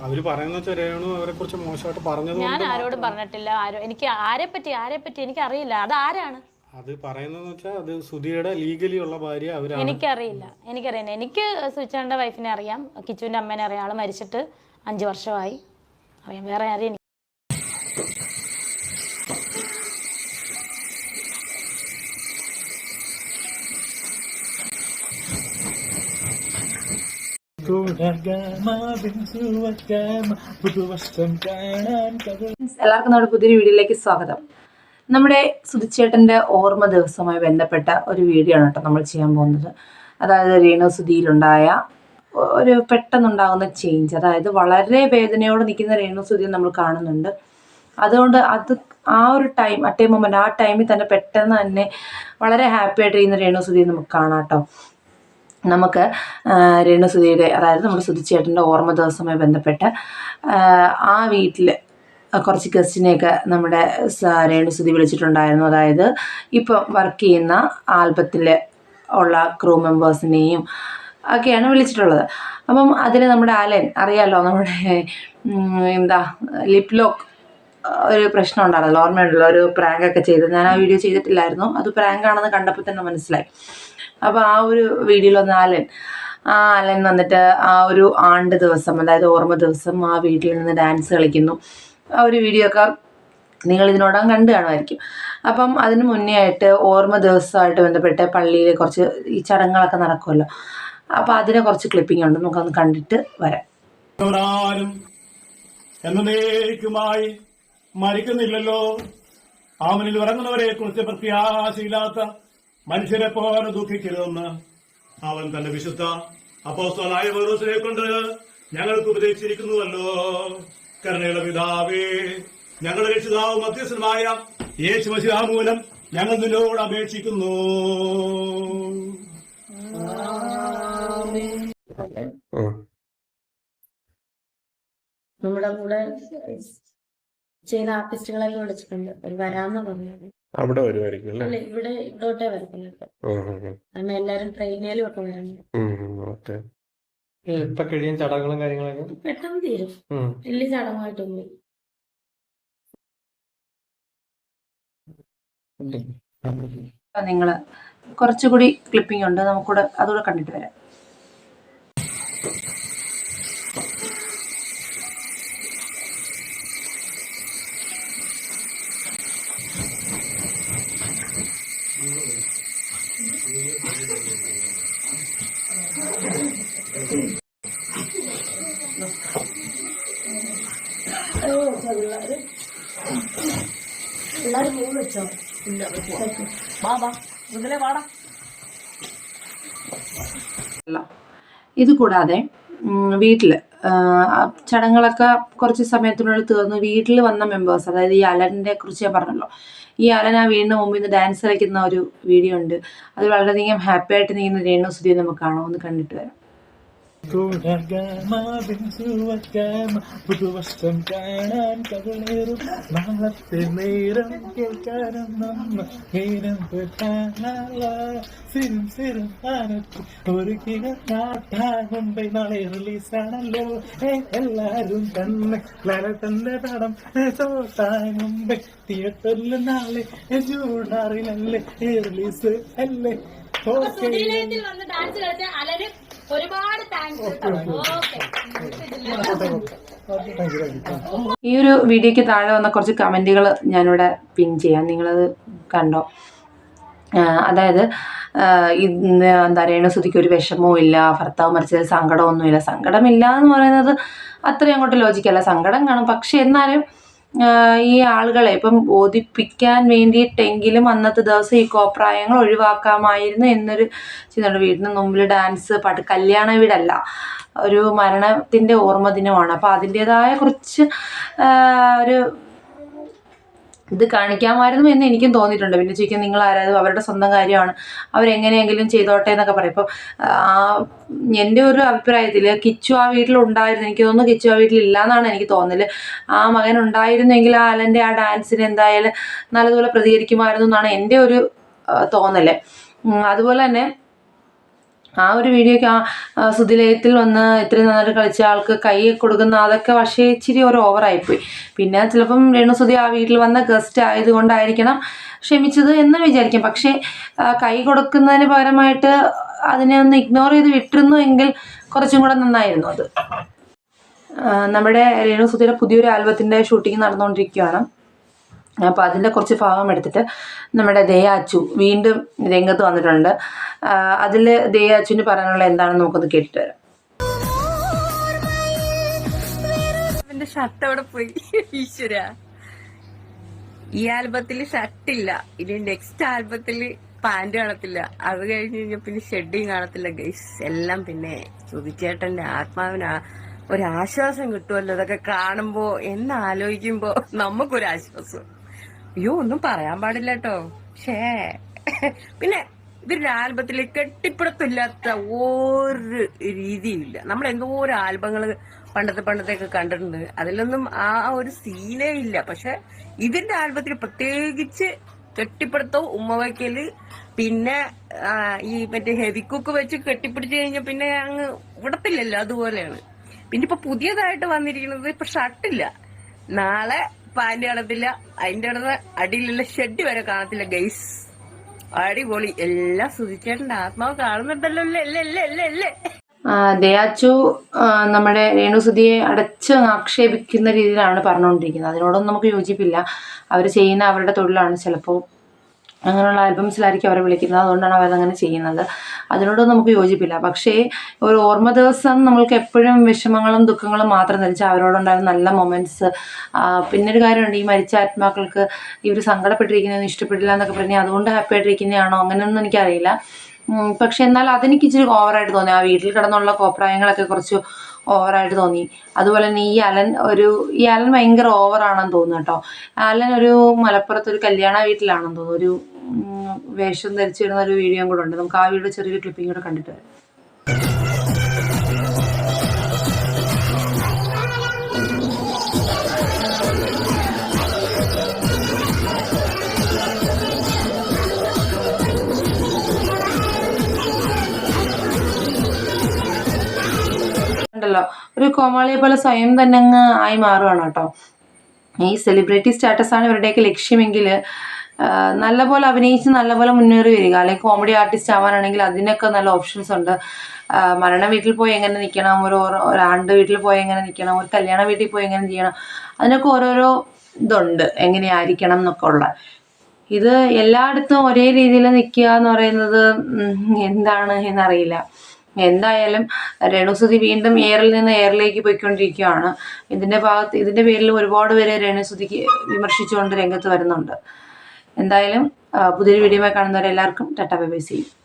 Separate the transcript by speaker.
Speaker 1: അവര് പറയുന്ന രേണു അവരെ കുറിച്ച് മോശമായിട്ട് പറഞ്ഞത്
Speaker 2: ഞാൻ ആരോടും പറഞ്ഞിട്ടില്ല. എനിക്ക് ആരെപ്പറ്റി എനിക്കറിയില്ല. അത് ആരാണ്
Speaker 1: അത് പറയുന്നതെന്ന് വെച്ചാൽ അത് സുധിയുടെ ലീഗലി ഉള്ള ഭാര്യ അവരാണ്.
Speaker 2: എനിക്കറിയില്ല. എനിക്ക് സുചേട്ടൻ്റെ വൈഫിനെ അറിയാം, കിച്ചുവിൻ്റെ അമ്മേനെ അറിയാം. ആൾ മരിച്ചിട്ട് 5 വർഷമായി. അറിയാം, വേറെ ആരെയും
Speaker 3: എല്ലാവർക്കും നമ്മുടെ പുതിയൊരു വീഡിയോയിലേക്ക് സ്വാഗതം. നമ്മുടെ സുധിച്ചേട്ടൻ്റെ ഓർമ്മ ദിവസവുമായി ബന്ധപ്പെട്ട ഒരു വീഡിയോ ആണ് കേട്ടോ നമ്മൾ ചെയ്യാൻ പോകുന്നത്. അതായത് രേണു സുധിയിലുണ്ടായ ഒരു പെട്ടെന്നുണ്ടാകുന്ന ചേഞ്ച്, അതായത് വളരെ വേദനയോടെ നിൽക്കുന്ന രേണു സുധിയെ നമ്മൾ കാണുന്നുണ്ട്. അതുകൊണ്ട് ആ ഒരു ടൈം, അറ്റേ മൊമെൻ്റ്, ആ ടൈമിൽ തന്നെ പെട്ടെന്ന് തന്നെ വളരെ ഹാപ്പി ആയിട്ടിരിക്കുന്ന രേണു സുധിയെ നമുക്ക് കാണാം കേട്ടോ. നമുക്ക് രേണുസുധിയുടെ, അതായത് നമ്മുടെ സുധിച്ചേട്ടൻ്റെ ഓർമ്മ ദിവസവുമായി ബന്ധപ്പെട്ട് ആ വീട്ടിൽ കുറച്ച് ഗസ്റ്റിനെയൊക്കെ നമ്മുടെ രേണുസുധി വിളിച്ചിട്ടുണ്ടായിരുന്നു. അതായത് ഇപ്പം വർക്ക് ചെയ്യുന്ന ആൽബത്തിൽ ഉള്ള ക്രൂ മെമ്പേഴ്സിനെയും ഒക്കെയാണ് വിളിച്ചിട്ടുള്ളത്. അപ്പം അതിൽ നമ്മുടെ അലൻ അറിയാമല്ലോ, നമ്മുടെ ലിപ് ലോക്ക് ഒരു പ്രശ്നം ഉണ്ടായിരുന്നല്ലോ, ഓർമ്മയുണ്ടല്ലോ, ഒരു പ്രാങ്കൊക്കെ ചെയ്ത്. ഞാൻ ആ വീഡിയോ ചെയ്തിട്ടില്ലായിരുന്നു, അത് പ്രാങ്കാണെന്ന് കണ്ടപ്പോൾ തന്നെ മനസ്സിലായി. അപ്പോൾ ആ ഒരു വീഡിയോയിലൊന്ന് അലൻ വന്നിട്ട് ആ ഒരു ആണ്ട് ദിവസം, അതായത് ഓർമ്മ ദിവസം, ആ വീട്ടിൽ നിന്ന് ഡാൻസ് കളിക്കുന്നു. ആ ഒരു വീഡിയോ ഒക്കെ നിങ്ങൾ ഇതിനോടകം കണ്ടു കാണുമായിരിക്കും. അപ്പം അതിന് മുന്നേ ആയിട്ട് ഓർമ്മ ദിവസമായിട്ട് ബന്ധപ്പെട്ട് പള്ളിയിൽ കുറച്ച് ഈ ചടങ്ങുകളൊക്കെ നടക്കുമല്ലോ, അപ്പോൾ അതിനെ കുറച്ച് ക്ലിപ്പിംഗ് ഉണ്ട്, നമുക്കൊന്ന് കണ്ടിട്ട് വരാം.
Speaker 4: എന്നേക്കുമായി മരിക്കുന്നില്ലല്ലോ. അവനിൽ ഉറങ്ങുന്നവരെ കുറിച്ച് പ്രത്യാശയില്ലാത്ത മനുഷ്യരെ പോലെ ദുഃഖിക്കരുതെന്ന് അവൻ തന്റെ വിശുദ്ധ അപ്പോസ്തലനായ പൗലോസിനെ കൊണ്ട് ഞങ്ങൾക്ക് ഉപദേശിച്ചിരിക്കുന്നുവല്ലോ. കരുണയുള്ള പിതാവേ, ഞങ്ങളുടെ രക്ഷിതാവ് മധ്യസ്ഥനുമായ യേശു മശിഹാ മൂലം ഞങ്ങൾ നിന്നോട് അപേക്ഷിക്കുന്നു.
Speaker 5: നമ്മുടെ കൂടെ ചെയ്ത ആർട്ടിസ്റ്റുകളെല്ലാം വിളിച്ചിട്ടുണ്ട്. ഒരു വരാന്ന് പറഞ്ഞത്
Speaker 6: അവിടെ വരുമായിരിക്കും അല്ലേ?
Speaker 5: ഇവിടെ ഇവിടോട്ടേ വരുന്നുണ്ട്. കാരണം എല്ലാരും ട്രെയിനിലും ഒക്കെ വരുന്നുണ്ട്.
Speaker 1: ഇപ്പൊ കഴിയും ചടങ്ങുകളും കാര്യങ്ങളൊക്കെ
Speaker 5: പെട്ടെന്ന് തീരും, വലിയ ചടങ്ങായിട്ടൊന്നും.
Speaker 3: നിങ്ങൾ കുറച്ചുകൂടി ക്ലിപ്പിംഗ് ഉണ്ട്, നമുക്കൂടെ അതുകൂടെ കണ്ടിട്ട് വരാം. ഇതുകൂടാതെ വീട്ടിൽ ചടങ്ങുകളൊക്കെ കുറച്ച് സമയത്തിനുള്ളിൽ തീർന്നു. വീട്ടിൽ വന്ന മെമ്പേഴ്സ്, അതായത് ഈ അലനെ കുറിച്ച് ഞാൻ പറഞ്ഞല്ലോ, ഈ അലൻ ആ വീടിന് മുമ്പിൽ നിന്ന് ഡാൻസ് കളിക്കുന്ന ഒരു വീഡിയോ ഉണ്ട്. അത് വളരെയധികം ഹാപ്പി ആയിട്ട് നീങ്ങുന്ന രേണുസുധിയെ നമുക്ക് കാണാം, ഒന്ന് കണ്ടിട്ട് വരാം.
Speaker 4: പുതുവർഷം കാണാൻ കവിളേറും നാളത്തെ നേരം കേൾക്കാനും ഒരു മുംബൈ നാളെ റിലീസാണല്ലോ. എല്ലാരും തന്നെ തന്റെ പടം മുംബൈ തിയേറ്ററിൽ നാളെ ജൂൺ 6-നല്ലേ റിലീസ് അല്ലേ.
Speaker 3: ഈ ഒരു വീഡിയോയ്ക്ക് താഴെ വന്ന കുറച്ച് കമൻറ്റുകൾ ഞാനിവിടെ പിൻ ചെയ്യാം, നിങ്ങളത് കണ്ടോ. അതായത് എന്താ, രേണുസുധിക്ക് ഒരു വിഷമവും ഇല്ല, ഭർത്താവ് മരിച്ചതിൽ സങ്കടമൊന്നുമില്ല. സങ്കടമില്ല എന്ന് പറയുന്നത് അത്രയും അങ്ങോട്ട് ലോജിക്കല്ല, സങ്കടം കാണും. പക്ഷെ എന്നാലും ഈ ആളുകളെ ഇപ്പം ബോധിപ്പിക്കാൻ വേണ്ടിയിട്ടെങ്കിലും അന്നത്തെ ദിവസം ഈ കോപ്രായങ്ങൾ ഒഴിവാക്കാമായിരുന്നു എന്നൊരു ചിന്തയുണ്ട്. വീടിന് മുമ്പിൽ ഡാൻസ്, പാട്ട്, കല്യാണ വീടല്ല, ഒരു മരണത്തിൻ്റെ ഓർമ്മ ദിനമാണ്. അപ്പോൾ അതിൻ്റേതായ കുറച്ച് ഒരു ഇത് കാണിക്കാമായിരുന്നു എന്ന് എനിക്കും തോന്നിയിട്ടുണ്ട്. പിന്നെ ചോദിക്കാൻ നിങ്ങൾ ആരായത്, അവരുടെ സ്വന്തം കാര്യമാണ്, അവരെങ്ങനെയെങ്കിലും ചെയ്തോട്ടെ എന്നൊക്കെ പറയും. ഇപ്പം എൻ്റെ ഒരു അഭിപ്രായത്തിൽ കിച്ചു ആ വീട്ടിലുണ്ടായിരുന്നു, എനിക്ക് തോന്നുന്നു കിച്ചു ആ വീട്ടിലില്ല എന്നാണ് എനിക്ക് തോന്നൽ. ആ മകൻ ഉണ്ടായിരുന്നെങ്കിൽ ആ അലൻ്റെ ആ ഡാൻസിന് എന്തായാലും നല്ലതുപോലെ പ്രതികരിക്കുമായിരുന്നു എന്നാണ് എൻ്റെ ഒരു തോന്നൽ. അതുപോലെ തന്നെ ആ ഒരു വീഡിയോയ്ക്ക് സുധിലയത്തിൽ വന്ന് ഇത്രയും നന്നായിട്ട് കളിച്ച ആൾക്ക് കൈ കൊടുക്കുന്ന അതൊക്കെ പക്ഷേ ഇച്ചിരി ഒരു ഓവറായിപ്പോയി. പിന്നെ ചിലപ്പം രേണുസുതി ആ വീട്ടിൽ വന്ന ഗസ്റ്റ് ആയതുകൊണ്ടായിരിക്കണം ക്ഷമിച്ചത് എന്ന് വിചാരിക്കാം. പക്ഷേ കൈ കൊടുക്കുന്നതിന് പകരമായിട്ട് അതിനെ ഒന്ന് ഇഗ്നോർ ചെയ്ത് വിട്ടിരുന്നു എങ്കിൽ കുറച്ചും കൂടെ നന്നായിരുന്നു അത്. നമ്മുടെ രേണുസുതിയുടെ പുതിയൊരു ആൽബത്തിൻ്റെ ഷൂട്ടിംഗ് നടന്നുകൊണ്ടിരിക്കുകയാണ്. അപ്പോൾ അതിൻ്റെ കുറച്ച് ഭാഗം എടുത്തിട്ട് നമ്മുടെ ദയാച്ചു വീണ്ടും രംഗത്ത് വന്നിട്ടുണ്ട്. അതിൽ ദയാച്ചുവിന് പറയാനുള്ള എന്താണെന്ന് നമുക്കൊന്ന് കേട്ടിട്ട് വരാം.
Speaker 5: എന്റെ ഷർട്ട് അവിടെ പോയി ഈശ്വര. ഈ ആൽബത്തില് ഷർട്ടില്ല, ഇനി നെക്സ്റ്റ് ആൽബത്തില് പാന്റ് കാണത്തില്ല, അത് കഴിഞ്ഞ് കഴിഞ്ഞാൽ പിന്നെ ഷെഡിങ് കാണത്തില്ല ഗൈസ്. എല്ലാം പിന്നെ സുധിച്ചേട്ടന്റെ ആത്മാവിന് ഒരാശ്വാസം കിട്ടുമല്ലോ ഇതൊക്കെ കാണുമ്പോ എന്നാലോചിക്കുമ്പോ നമുക്കൊരാശ്വാസം. അയ്യോ ഒന്നും പറയാൻ പാടില്ല കേട്ടോ. പിന്നെ ഇവരുടെ ആൽബത്തിൽ കെട്ടിപ്പിടുത്തില്ലാത്ത ഒരു രീതിയില്ല. നമ്മൾ എന്തോരം ആൽബങ്ങൾ പണ്ടത്തെയൊക്കെ കണ്ടിട്ടുണ്ട്, അതിലൊന്നും ആ ഒരു സീനേ ഇല്ല. പക്ഷെ ഇതിന്റെ ആൽബത്തിൽ പ്രത്യേകിച്ച് കെട്ടിപ്പിടുത്തവും ഉമ്മവയ്ക്കല്, പിന്നെ ഈ മറ്റേ ഹെവി കുക്ക് വെച്ച് കെട്ടിപ്പിടിച്ചു കഴിഞ്ഞാൽ പിന്നെ അങ്ങ് വിടത്തില്ലല്ലോ, അതുപോലെയാണ്. പിന്നെ ഇപ്പൊ പുതിയതായിട്ട് വന്നിരിക്കുന്നത് ഇപ്പൊ ഷർട്ടില്ല, നാളെ പാന്റ് കാണത്തില്ല, അതിന്റെ അടുത്ത് അടിയിലുള്ള ഷെഡ് വരെ കാണത്തില്ല ഗൈസ്. അടിപൊളി. എല്ലാം സുധിച്ചേട്ടന്റെ ആത്മാവ് കാണുന്നുണ്ടല്ലോ അല്ലേ.
Speaker 3: ദയാച്ചു നമ്മുടെ രേണുസുതിയെ അടച്ച് ആക്ഷേപിക്കുന്ന രീതിയിലാണ് പറഞ്ഞുകൊണ്ടിരിക്കുന്നത്. അതിനോടൊന്നും നമുക്ക് യോജിപ്പില്ല. അവർ ചെയ്യുന്ന അവരുടെ തൊഴിലാണ്. ചിലപ്പോൾ അങ്ങനെയുള്ള ആൽബംസിലായിരിക്കും അവരെ വിളിക്കുന്നത്, അതുകൊണ്ടാണ് അവരങ്ങനെ ചെയ്യുന്നത്. അതിനോടൊന്നും നമുക്ക് യോജിപ്പില്ല. പക്ഷേ ഒരു ഓർമ്മ ദിവസം നമ്മൾക്ക് എപ്പോഴും വിഷമങ്ങളും ദുഃഖങ്ങളും മാത്രം ധരിച്ചാൽ അവരോടുണ്ടായിരുന്ന നല്ല മൊമെൻറ്റ്സ്. പിന്നെ ഒരു കാര്യമുണ്ട്, ഈ മരിച്ച ആത്മാക്കൾക്ക് ഇവർ സങ്കടപ്പെട്ടിരിക്കുന്നതൊന്നും ഇഷ്ടപ്പെട്ടില്ല എന്നൊക്കെ പറഞ്ഞാൽ അതുകൊണ്ട് ഹാപ്പി ആയിട്ടിരിക്കുന്നതാണോ അങ്ങനെയൊന്നും എനിക്കറിയില്ല. പക്ഷെ എന്നാൽ അതെനിക്ക് ഇച്ചിരി ഓവറായിട്ട് തോന്നി. ആ വീട്ടിൽ കിടന്നുള്ള കോപ്രായങ്ങളൊക്കെ കുറച്ച് ഓവറായിട്ട് തോന്നി. അതുപോലെ തന്നെ ഈ അലൻ ഭയങ്കര ഓവറാണെന്ന് തോന്നുന്നു കേട്ടോ. അലൻ ഒരു മലപ്പുറത്തൊരു കല്യാണ വീട്ടിലാണെന്ന് തോന്നുന്നു, ഒരു വേഷം ധരിച്ചു വരുന്ന ഒരു വീഡിയോയും കൂടെ ഉണ്ട്. നമുക്ക് ആ വീഡിയോ ചെറിയൊരു ക്ലിപ്പിംഗ് കൂടെ കണ്ടിട്ട് വരാം. ണ്ടല്ലോ ഒരു കോമാളിയെ പോലെ സ്വയം തന്നെ അങ്ങ് ആയി മാറുകയാണ് കേട്ടോ. ഈ സെലിബ്രിറ്റി സ്റ്റാറ്റസ് ആണ് ഇവരുടെയൊക്കെ ലക്ഷ്യമെങ്കിൽ നല്ലപോലെ അഭിനയിച്ച് നല്ലപോലെ മുന്നേറി വരിക. അല്ലെങ്കിൽ കോമഡി ആർട്ടിസ്റ്റ് ആവാനാണെങ്കിൽ അതിനൊക്കെ നല്ല ഓപ്ഷൻസ് ഉണ്ട്. മരണ വീട്ടിൽ പോയി എങ്ങനെ നിൽക്കണം, ഒരു ആണ്ട് വീട്ടിൽ പോയി എങ്ങനെ നിൽക്കണം, ഒരു കല്യാണ വീട്ടിൽ പോയി എങ്ങനെ ചെയ്യണം, അതിനൊക്കെ ഓരോരോ ഇതുണ്ട് എങ്ങനെയായിരിക്കണം എന്നൊക്കെ ഉള്ള. ഇത് എല്ലായിടത്തും ഒരേ രീതിയിൽ നിൽക്കുക എന്ന് പറയുന്നത് എന്താണ് എന്നറിയില്ല. എന്തായാലും രേണുസുതി വീണ്ടും എയറിൽ നിന്ന് എയറിലേക്ക് പോയിക്കൊണ്ടിരിക്കുകയാണ്. ഇതിന്റെ പേരിൽ ഒരുപാട് പേര് രേണുസുതിക്ക് വിമർശിച്ചുകൊണ്ട് രംഗത്ത് വരുന്നുണ്ട്. എന്തായാലും പുതിയൊരു വീഡിയോയുമായി കാണുന്നവരെല്ലാവർക്കും tata bye bye. See U.